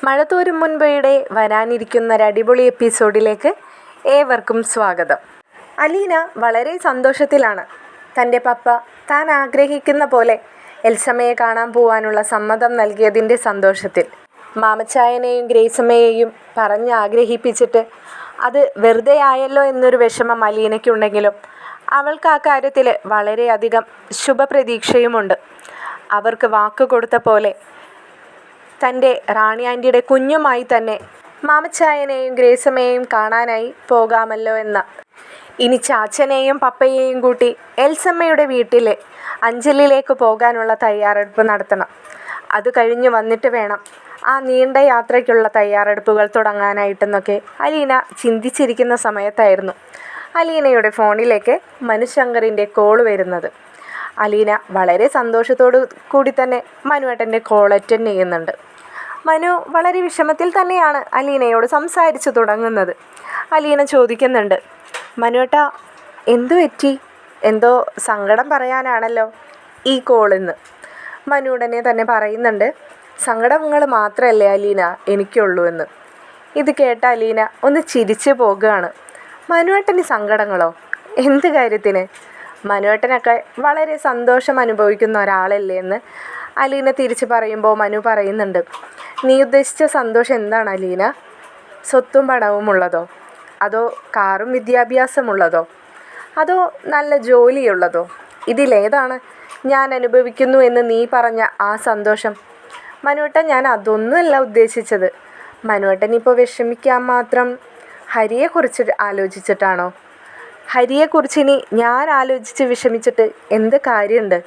മഴ തോരും മുൻപയുടെ വരാനിരിക്കുന്ന ഒരു അടിപൊളി എപ്പിസോഡിലേക്ക് ഏവർക്കും സ്വാഗതം. അലീന വളരെ സന്തോഷത്തിലാണ്. തൻ്റെ പപ്പ താൻ ആഗ്രഹിക്കുന്ന പോലെ എൽസമ്മയെ കാണാൻ പോവാനുള്ള സമ്മതം നൽകിയതിൻ്റെ സന്തോഷത്തിൽ. മാമച്ചായനെയും ഗ്രേസമ്മയെയും പറഞ്ഞ് ആഗ്രഹിപ്പിച്ചിട്ട് അത് വെറുതെ ആയല്ലോ എന്നൊരു വിഷമം അലീനയ്ക്കുണ്ടെങ്കിലും അവൾക്ക് ആ കാര്യത്തിൽ വളരെയധികം ശുഭപ്രതീക്ഷയുമുണ്ട്. അവർക്ക് വാക്ക് കൊടുത്ത പോലെ തൻ്റെ റാണി ആൻറ്റിയുടെ കുഞ്ഞുമായി തന്നെ മാമച്ചായനെയും ഗ്രേസമ്മയെയും കാണാനായി പോകാമല്ലോ എന്ന. ഇനി ചാച്ചനെയും പപ്പയെയും കൂട്ടി എൽസമ്മയുടെ വീട്ടിൽ അഞ്ജലിയിലേക്ക് പോകാനുള്ള തയ്യാറെടുപ്പ് നടത്തണം. അത് കഴിഞ്ഞ് വന്നിട്ട് വേണം ആ നീണ്ട യാത്രയ്ക്കുള്ള തയ്യാറെടുപ്പുകൾ തുടങ്ങാനായിട്ടെന്നൊക്കെ അലീന ചിന്തിച്ചിരിക്കുന്ന സമയത്തായിരുന്നു അലീനയുടെ ഫോണിലേക്ക് മനുശങ്കറിൻ്റെ കോൾ വരുന്നത്. അലീന വളരെ സന്തോഷത്തോടു കൂടി തന്നെ മനുവേട്ടൻ്റെ കോൾ അറ്റൻഡ് ചെയ്യുന്നുണ്ട്. മനു വളരെ വിഷമത്തിൽ തന്നെയാണ് അലീനയോട് സംസാരിച്ചു തുടങ്ങുന്നത്. അലീന ചോദിക്കുന്നുണ്ട്, മനുവേട്ടാ എന്തു പറ്റി? എന്തോ സങ്കടം പറയാനാണല്ലോ ഈ കോളെന്ന്. മനു ഉടനെ തന്നെ പറയുന്നുണ്ട്, സങ്കടങ്ങൾ മാത്രമല്ലേ അലീന എനിക്കുള്ളൂ എന്ന്. ഇത് കേട്ട അലീന ഒന്ന് ചിരിച്ചു പോകുകയാണ്. മനുവേട്ടന് സങ്കടങ്ങളോ? എന്ത് കാര്യത്തിന്? മനുവേട്ടനൊക്കെ വളരെ സന്തോഷം അനുഭവിക്കുന്ന ഒരാളല്ലേ എന്ന് അലീന തിരിച്ച് പറയുമ്പോൾ മനു പറയുന്നുണ്ട്, നീ ഉദ്ദേശിച്ച സന്തോഷം എന്താണ് അലീന? സ്വത്തും പണവും ഉള്ളതോ? അതോ കാറും വിദ്യാഭ്യാസമുള്ളതോ? അതോ നല്ല ജോലിയുള്ളതോ? ഇതിലേതാണ് ഞാൻ അനുഭവിക്കുന്നു എന്ന് നീ പറഞ്ഞ ആ സന്തോഷം? മനുവേട്ടൻ, ഞാൻ അതൊന്നുമല്ല ഉദ്ദേശിച്ചത്. മനുവേട്ടൻ ഇപ്പോൾ വിഷമിക്കാൻ മാത്രം ഹരിയെക്കുറിച്ച് ആലോചിച്ചിട്ടാണോ? ഹരിയെക്കുറിച്ച് ഇനി ഞാൻ ആലോചിച്ച് വിഷമിച്ചിട്ട് എന്ത് കാര്യമുണ്ട്?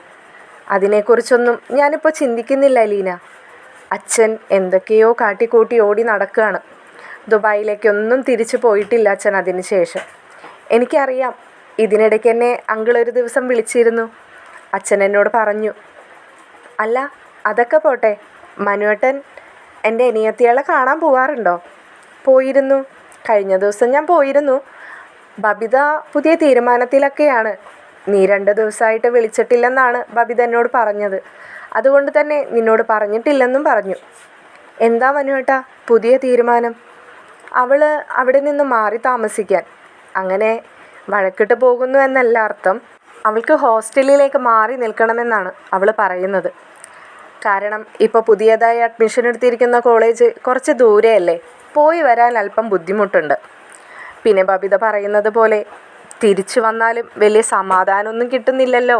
അതിനെക്കുറിച്ചൊന്നും ഞാനിപ്പോൾ ചിന്തിക്കുന്നില്ല അലീന. അച്ഛൻ എന്തൊക്കെയോ കാട്ടിക്കൂട്ടി ഓടി നടക്കുകയാണ്. ദുബായിലേക്കൊന്നും തിരിച്ചു പോയിട്ടില്ല അച്ഛൻ അതിന് ശേഷം. എനിക്കറിയാം. ഇതിനിടയ്ക്ക് എന്നെ അങ്കിൾ ഒരു ദിവസം വിളിച്ചിരുന്നു. അച്ഛൻ എന്നോട് പറഞ്ഞു. അല്ല, അതൊക്കെ പോട്ടെ, മനുവേട്ടൻ എൻ്റെ അനിയത്തികളെ കാണാൻ പോകാറുണ്ടോ? പോയിരുന്നു, കഴിഞ്ഞ ദിവസം ഞാൻ പോയിരുന്നു. ബബിത പുതിയ തീരുമാനത്തിലൊക്കെയാണ്. നീ 2 ദിവസമായിട്ട് വിളിച്ചിട്ടില്ലെന്നാണ് ബബിത എന്നോട് പറഞ്ഞത്. അതുകൊണ്ട് തന്നെ നിന്നോട് പറഞ്ഞിട്ടില്ലെന്നും പറഞ്ഞു. എന്താ മനുവേട്ടാ പുതിയ തീരുമാനം? അവൾ അവിടെ നിന്ന് മാറി താമസിക്കാൻ. അങ്ങനെ വഴക്കിട്ട് പോകുന്നു എന്നല്ല അർത്ഥം. അവൾക്ക് ഹോസ്റ്റലിലേക്ക് മാറി നിൽക്കണമെന്നാണ് അവൾ പറയുന്നത്. കാരണം ഇപ്പോൾ പുതിയതായി അഡ്മിഷൻ എടുത്തിരിക്കുന്ന കോളേജ് കുറച്ച് ദൂരെയല്ലേ, പോയി വരാൻ അല്പം ബുദ്ധിമുട്ടുണ്ട്. പിന്നെ ബബിത പറയുന്നത് പോലെ തിരിച്ചു വന്നാലും വലിയ സമാധാനമൊന്നും കിട്ടുന്നില്ലല്ലോ.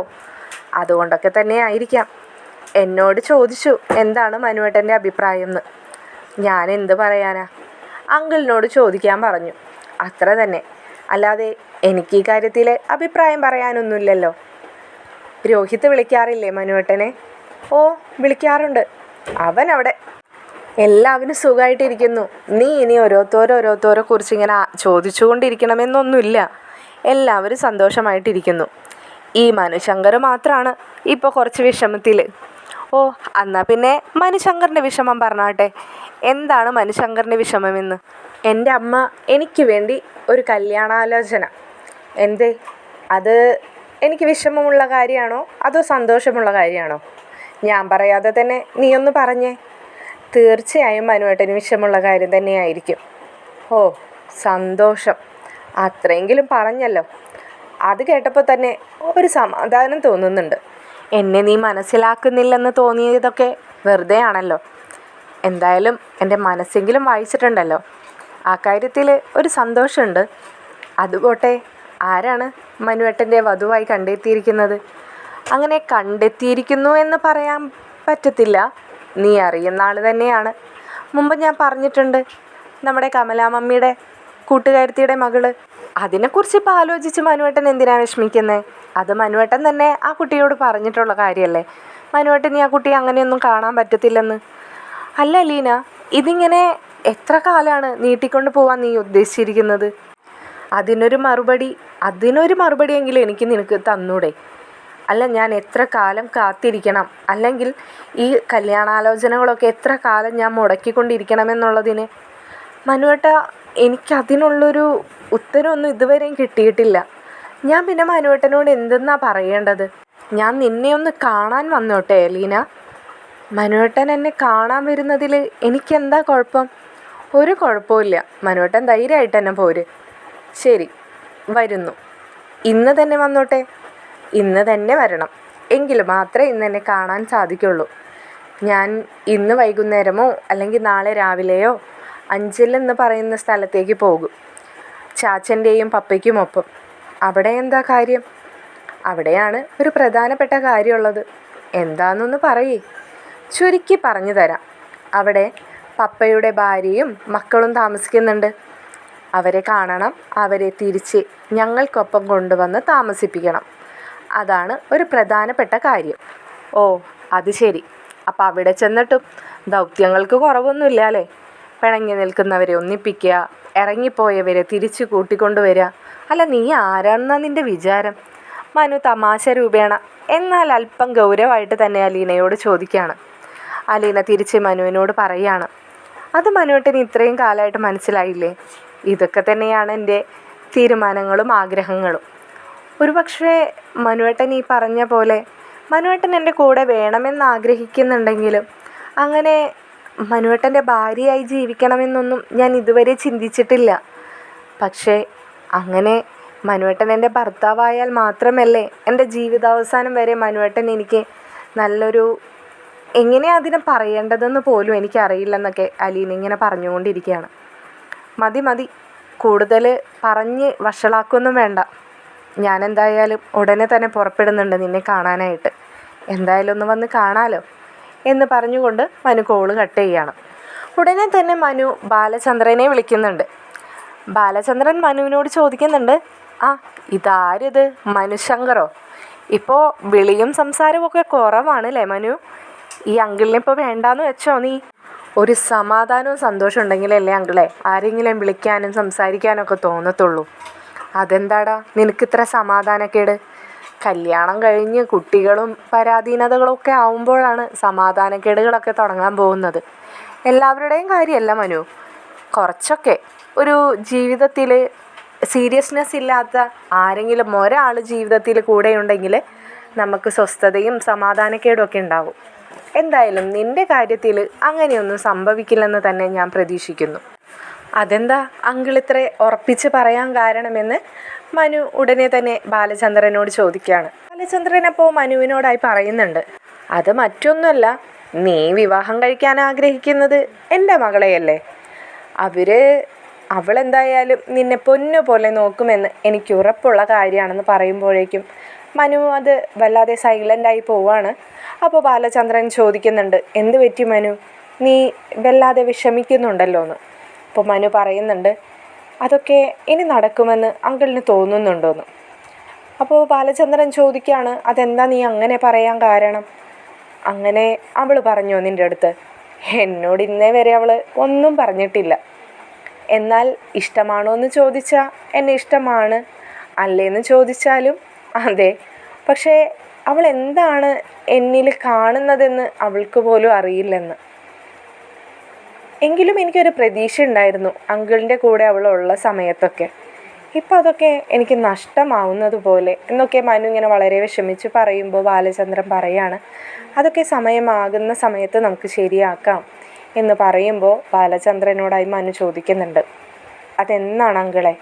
അതുകൊണ്ടൊക്കെ തന്നെ ആയിരിക്കാം. എന്നോട് ചോദിച്ചു എന്താണ് മനുവേട്ടൻ്റെ അഭിപ്രായം എന്ന്. ഞാൻ എന്ത് പറയാനാ? അങ്കിളിനോട് ചോദിക്കാൻ പറഞ്ഞു, അത്ര തന്നെ. അല്ലാതെ എനിക്ക് ഈ കാര്യത്തിൽ അഭിപ്രായം പറയാനൊന്നുമില്ലല്ലോ. രോഹിത് വിളിക്കാറില്ലേ മനുവേട്ടനെ? ഓ, വിളിക്കാറുണ്ട്. അവൻ അവിടെ എല്ലാവരും സുഖമായിട്ടിരിക്കുന്നു. നീ ഇനി ഓരോരുത്തരെ കുറിച്ച് ഇങ്ങനെ ചോദിച്ചുകൊണ്ടിരിക്കണമെന്നൊന്നുമില്ല. എല്ലാവരും സന്തോഷമായിട്ടിരിക്കുന്നു. ഈ മനുശങ്കർ മാത്രമാണ് ഇപ്പോൾ കുറച്ച് വിഷമത്തിൽ. ഓ, എന്നാൽ പിന്നെ മനുശങ്കറിൻ്റെ വിഷമം പറഞ്ഞാട്ടെ. എന്താണ് മനുശങ്കറിൻ്റെ വിഷമമെന്ന്? എൻ്റെ അമ്മ എനിക്ക് വേണ്ടി ഒരു കല്യാണാലോചന. എന്തേ, അത് എനിക്ക് വിഷമമുള്ള കാര്യമാണോ അതോ സന്തോഷമുള്ള കാര്യമാണോ? ഞാൻ പറയാതെ തന്നെ നീ ഒന്ന് പറഞ്ഞേ. തീർച്ചയായും മനുവേട്ടന് വിഷമമുള്ള കാര്യം തന്നെയായിരിക്കും. ഓ, സന്തോഷം, അത്രയെങ്കിലും പറഞ്ഞല്ലോ. അത് കേട്ടപ്പോൾ തന്നെ ഒരു സമാധാനം തോന്നുന്നുണ്ട്. എന്നെ നീ മനസ്സിലാക്കുന്നില്ലെന്ന് തോന്നിയതൊക്കെ വെറുതെ ആണല്ലോ. എന്തായാലും എൻ്റെ മനസ്സെങ്കിലും വായിച്ചിട്ടുണ്ടല്ലോ. ആ കാര്യത്തിൽ ഒരു സന്തോഷമുണ്ട്. അതുപോട്ടെ, ആരാണ് മനുവേട്ടൻ്റെ വധുവായി കണ്ടെത്തിയിരിക്കുന്നത്? അങ്ങനെ കണ്ടെത്തിയിരിക്കുന്നു എന്ന് പറയാൻ പറ്റത്തില്ല. നീ അറിയുന്ന ആൾ തന്നെയാണ്. മുമ്പ് ഞാൻ പറഞ്ഞിട്ടുണ്ട്, നമ്മുടെ കമലാമമ്മിയുടെ കൂട്ടുകാരത്തിയുടെ മകള്. അതിനെക്കുറിച്ച് ഇപ്പോൾ ആലോചിച്ച് മനുവേട്ടൻ എന്തിനാണ് വിഷമിക്കുന്നത്? അത് മനുവേട്ടൻ തന്നെ ആ കുട്ടിയോട് പറഞ്ഞിട്ടുള്ള കാര്യമല്ലേ. മനുവേട്ടൻ ആ കുട്ടിയെ അങ്ങനെയൊന്നും കാണാൻ പറ്റത്തില്ലെന്ന്. അല്ല അലീന, ഇതിങ്ങനെ എത്ര കാലമാണ് നീട്ടിക്കൊണ്ട് പോകാൻ നീ ഉദ്ദേശിച്ചിരിക്കുന്നത്? അതിനൊരു മറുപടിയെങ്കിലും എനിക്ക് നിനക്ക് തന്നൂടെ? അല്ല, ഞാൻ എത്ര കാലം കാത്തിരിക്കണം? അല്ലെങ്കിൽ ഈ കല്യാണാലോചനകളൊക്കെ എത്ര കാലം ഞാൻ മുടക്കിക്കൊണ്ടിരിക്കണമെന്നുള്ളതിന്? മനുവേട്ട, എനിക്കതിനുള്ളൊരു ഉത്തരവൊന്നും ഇതുവരെയും കിട്ടിയിട്ടില്ല. ഞാൻ പിന്നെ മനുവേട്ടനോട് എന്തെന്നാ പറയേണ്ടത്? ഞാൻ നിന്നെ ഒന്ന് കാണാൻ വന്നോട്ടെ അലീന? മനുവേട്ടൻ എന്നെ കാണാൻ വരുന്നതിൽ എനിക്കെന്താ കുഴപ്പം? ഒരു കുഴപ്പമില്ല. മനുവേട്ടൻ ധൈര്യമായിട്ട് തന്നെ പോര്. ശരി, വരുന്നു. ഇന്ന് തന്നെ വന്നോട്ടെ. ഇന്ന് തന്നെ വരണം. എങ്കിൽ മാത്രമേ ഇന്ന് എന്നെ കാണാൻ സാധിക്കുള്ളൂ. ഞാൻ ഇന്ന് വൈകുന്നേരമോ അല്ലെങ്കിൽ നാളെ രാവിലെയോ അഞ്ചൽ എന്ന് പറയുന്ന സ്ഥലത്തേക്ക് പോകും, ചാച്ചൻ്റെയും പപ്പയ്ക്കുമൊപ്പം. അവിടെ എന്താ കാര്യം? അവിടെയാണ് ഒരു പ്രധാനപ്പെട്ട കാര്യമുള്ളത്. എന്താണെന്നൊന്ന് പറയേ. ചുരുക്കി പറഞ്ഞു തരാം. അവിടെ പപ്പയുടെ ഭാര്യയും മക്കളും താമസിക്കുന്നുണ്ട്. അവരെ കാണണം. അവരെ തിരിച്ച് ഞങ്ങൾക്കൊപ്പം കൊണ്ടുവന്ന് താമസിപ്പിക്കണം. അതാണ് ഒരു പ്രധാനപ്പെട്ട കാര്യം. ഓ, അത് ശരി. അപ്പം അവിടെ ചെന്നിട്ടും ദൗത്യങ്ങൾക്ക് കുറവൊന്നുമില്ല അല്ലേ? പിണങ്ങി നിൽക്കുന്നവരെ ഒന്നിപ്പിക്കുക, ഇറങ്ങിപ്പോയവരെ തിരിച്ചു കൂട്ടിക്കൊണ്ടുവരിക. അല്ല, നീ ആരാണെന്നാണ് നിൻ്റെ വിചാരം? മനു തമാശ രൂപേണ എന്നാൽ അല്പം ഗൗരവമായിട്ട് തന്നെ അലീനയോട് ചോദിക്കുകയാണ്. അലീന തിരിച്ച് മനുവിനോട് പറയുകയാണ്, അത് മനുവേട്ടന് ഇത്രയും കാലമായിട്ട് മനസ്സിലായില്ലേ? ഇതൊക്കെ തന്നെയാണ് എൻ്റെ തീരുമാനങ്ങളും ആഗ്രഹങ്ങളും. ഒരുപക്ഷെ മനുവേട്ടൻ ഈ പറഞ്ഞ പോലെ മനുവേട്ടൻ എൻ്റെ കൂടെ വേണമെന്ന് ആഗ്രഹിക്കുന്നുണ്ടെങ്കിലും അങ്ങനെ മനുവേട്ടൻ്റെ ഭാര്യയായി ജീവിക്കണമെന്നൊന്നും ഞാൻ ഇതുവരെ ചിന്തിച്ചിട്ടില്ല. പക്ഷേ അങ്ങനെ മനുവേട്ടൻ എൻ്റെ ഭർത്താവായാൽ മാത്രമല്ലേ എൻ്റെ ജീവിതാവസാനം വരെ മനുവേട്ടൻ എനിക്ക് നല്ലൊരു, എങ്ങനെയാണ് അതിനെ പറയേണ്ടതെന്ന് പോലും എനിക്കറിയില്ലെന്നൊക്കെ അലീന ഇങ്ങനെ പറഞ്ഞുകൊണ്ടിരിക്കുകയാണ്. മതി, കൂടുതൽ പറഞ്ഞ് വഷളാക്കൊന്നും വേണ്ട. ഞാൻ എന്തായാലും ഉടനെ തന്നെ പുറപ്പെടുന്നുണ്ട് നിന്നെ കാണാനായിട്ട്. എന്തായാലും ഒന്ന് വന്ന് കാണാലോ എന്ന് പറഞ്ഞുകൊണ്ട് മനു കോള് കട്ട് ചെയ്യുകയാണ്. ഉടനെ തന്നെ മനു ബാലചന്ദ്രനെ വിളിക്കുന്നുണ്ട്. ബാലചന്ദ്രൻ മനുവിനോട് ചോദിക്കുന്നുണ്ട്, ആ ഇതാരിത്, മനുശങ്കറോ? ഇപ്പോൾ വിളിയും സംസാരവും ഒക്കെ കുറവാണല്ലേ മനു? ഈ അങ്കിളിനെ ഇപ്പോൾ വേണ്ടാന്ന് വെച്ചോ നീ? ഒരു സമാധാനവും സന്തോഷം ഉണ്ടെങ്കിലല്ലേ അങ്കിളെ ആരെങ്കിലും വിളിക്കാനും സംസാരിക്കാനും ഒക്കെ തോന്നത്തുള്ളൂ. അതെന്താടാ നിനക്കിത്ര സമാധാനക്കേട്? കല്യാണം കഴിഞ്ഞ് കുട്ടികളും പരാധീനതകളും ഒക്കെ ആവുമ്പോഴാണ് സമാധാനക്കേടുകളൊക്കെ തുടങ്ങാൻ പോകുന്നത്. എല്ലാവരുടെയും കാര്യമല്ല മനു, കുറച്ചൊക്കെ ഒരു ജീവിതത്തിൽ സീരിയസ്നെസ് ഇല്ലാത്ത ആരെങ്കിലും ഒരാൾ ജീവിതത്തിൽ കൂടെയുണ്ടെങ്കിൽ നമുക്ക് സ്വസ്ഥതയും സമാധാനക്കേടും ഒക്കെ ഉണ്ടാവും. എന്തായാലും നിൻ്റെ കാര്യത്തിൽ അങ്ങനെയൊന്നും സംഭവിക്കില്ലെന്ന് തന്നെ ഞാൻ പ്രതീക്ഷിക്കുന്നു. അതെന്താ അങ്കിൾ ഇത്ര ഉറപ്പിച്ച് പറയാൻ കാരണമെന്ന് മനു ഉടനെ തന്നെ ബാലചന്ദ്രനോട് ചോദിക്കുകയാണ്. ബാലചന്ദ്രൻ അപ്പോൾ മനുവിനോടായി പറയുന്നുണ്ട്, അത് മറ്റൊന്നുമല്ല, നീ വിവാഹം കഴിക്കാൻ ആഗ്രഹിക്കുന്നത് എൻ്റെ മകളെയല്ലേ. അവളെന്തായാലും നിന്നെ പൊന്നു പോലെ നോക്കുമെന്ന് എനിക്ക് ഉറപ്പുള്ള കാര്യമാണെന്ന് പറയുമ്പോഴേക്കും മനു അത് വല്ലാതെ സൈലൻ്റായി പോവാണ്. അപ്പോൾ ബാലചന്ദ്രൻ ചോദിക്കുന്നുണ്ട്, എന്ത് പറ്റി മനു, നീ വല്ലാതെ വിഷമിക്കുന്നുണ്ടല്ലോ എന്ന്. അപ്പോൾ മനു പറയുന്നുണ്ട്, അതൊക്കെ ഇനി നടക്കുമെന്ന് അങ്കിളിന് തോന്നുന്നുണ്ടോയെന്ന്. അപ്പോൾ ബാലചന്ദ്രൻ ചോദിക്കുകയാണ്, അതെന്താ നീ അങ്ങനെ പറയാൻ കാരണം? അങ്ങനെ അവൾ പറഞ്ഞോ നിൻ്റെ അടുത്ത്? എന്നോട് ഇന്നേ വരെ അവൾ ഒന്നും പറഞ്ഞിട്ടില്ല. എന്നാൽ ഇഷ്ടമാണോ എന്ന് ചോദിച്ചാൽ എന്നെ ഇഷ്ടമാണ്, അല്ലേന്ന് ചോദിച്ചാലും അതെ. പക്ഷേ അവൾ എന്താണ് എന്നിൽ കാണുന്നതെന്ന് അവൾക്ക് പോലും അറിയില്ലെന്ന്. എങ്കിലും എനിക്കൊരു പ്രതീക്ഷ ഉണ്ടായിരുന്നു അങ്കിളിൻ്റെ കൂടെ അവളുള്ള സമയത്തൊക്കെ. ഇപ്പം അതൊക്കെ എനിക്ക് നഷ്ടമാവുന്നത് പോലെ എന്നൊക്കെ മനു ഇങ്ങനെ വളരെ വിഷമിച്ച് പറയുമ്പോൾ ബാലചന്ദ്രൻ പറയാണ്, അതൊക്കെ സമയമാകുന്ന സമയത്ത് നമുക്ക് ശരിയാക്കാം എന്ന് പറയുമ്പോൾ ബാലചന്ദ്രനോടായി മനു ചോദിക്കുന്നുണ്ട്, അതെന്നാണ് അങ്കിളെ?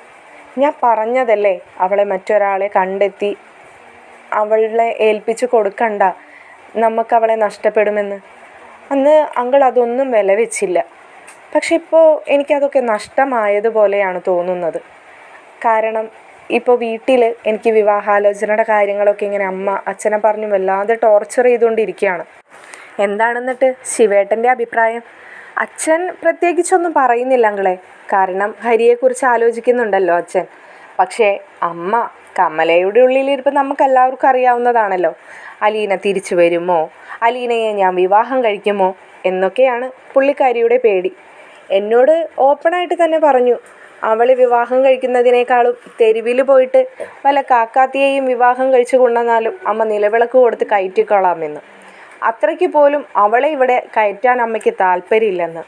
ഞാൻ പറഞ്ഞതല്ലേ അവളെ മറ്റൊരാളെ കണ്ടെത്തി അവളെ ഏൽപ്പിച്ച് കൊടുക്കണ്ട, നമുക്കവളെ നഷ്ടപ്പെടുമെന്ന്. അന്ന് അങ്കിൾ അതൊന്നും വില വെച്ചില്ല. പക്ഷെ ഇപ്പോൾ എനിക്കതൊക്കെ നഷ്ടമായതുപോലെയാണ് തോന്നുന്നത്. കാരണം ഇപ്പോൾ വീട്ടിൽ എനിക്ക് വിവാഹാലോചനയുടെ കാര്യങ്ങളൊക്കെ ഇങ്ങനെ അച്ഛനെ പറഞ്ഞ് വല്ലാതെ ടോർച്ചർ ചെയ്തുകൊണ്ടിരിക്കുകയാണ്. എന്താണെന്നിട്ട് ശിവേട്ടൻ്റെ അഭിപ്രായം? അച്ഛൻ പ്രത്യേകിച്ചൊന്നും പറയുന്നില്ല അങ്കിളെ, കാരണം ഹരിയെക്കുറിച്ച് ആലോചിക്കുന്നുണ്ടല്ലോ അച്ഛൻ. പക്ഷേ അമ്മ കമലയുടെ ഉള്ളിലിരിപ്പം നമുക്കെല്ലാവർക്കും അറിയാവുന്നതാണല്ലോ. അലീന തിരിച്ചു വരുമോ, അലീനയെ ഞാൻ വിവാഹം കഴിക്കുമോ എന്നൊക്കെയാണ് പുള്ളിക്കാരിയുടെ പേടി. എന്നോട് ഓപ്പണായിട്ട് തന്നെ പറഞ്ഞു, അവൾ വിവാഹം കഴിക്കുന്നതിനേക്കാളും തെരുവിൽ പോയിട്ട് വല്ല കാക്കാത്തിയെയും വിവാഹം കഴിച്ചു കൊണ്ടുവന്നാലും അമ്മ നിലവിളക്ക് കൊടുത്ത് കയറ്റിക്കൊള്ളാമെന്ന്. അത്രയ്ക്ക് പോലും അവളെ ഇവിടെ കയറ്റാൻ അമ്മയ്ക്ക് താല്പര്യമില്ലെന്ന്.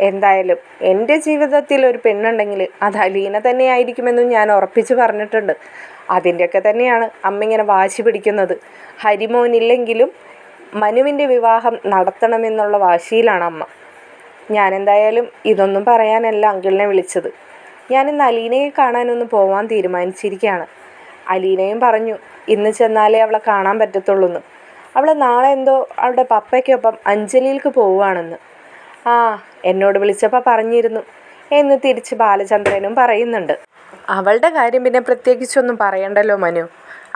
എന്തായാലും എൻ്റെ ജീവിതത്തിൽ ഒരു പെണ്ണുണ്ടെങ്കിൽ അത് അലീന തന്നെയായിരിക്കുമെന്നും ഞാൻ ഉറപ്പിച്ച് പറഞ്ഞിട്ടുണ്ട്. അതിൻ്റെയൊക്കെ തന്നെയാണ് അമ്മ ഇങ്ങനെ വാശി പിടിക്കുന്നത്. ഹരിമോനില്ലെങ്കിലും മനുവിൻ്റെ വിവാഹം നടത്തണമെന്നുള്ള വാശിയിലാണ് അമ്മ. ഞാനെന്തായാലും ഇതൊന്നും പറയാനല്ല അങ്കിളിനെ വിളിച്ചത്. ഞാനിന്ന് അലീനയെ കാണാനൊന്ന് പോവാൻ തീരുമാനിച്ചിരിക്കുകയാണ്. അലീനയും പറഞ്ഞു ഇന്ന് ചെന്നാലേ അവളെ കാണാൻ പറ്റത്തുള്ളൂന്ന്. അവൾ നാളെ എന്തോ അവളുടെ പപ്പയ്ക്കൊപ്പം അഞ്ജലിയിലേക്ക് പോവുകയാണെന്ന്. ആ, എന്നോട് വിളിച്ചപ്പോൾ പറഞ്ഞിരുന്നു എന്ന് തിരിച്ച് ബാലചന്ദ്രനും പറയുന്നുണ്ട്. അവളുടെ കാര്യം പിന്നെ പ്രത്യേകിച്ചൊന്നും പറയണ്ടല്ലോ മനു.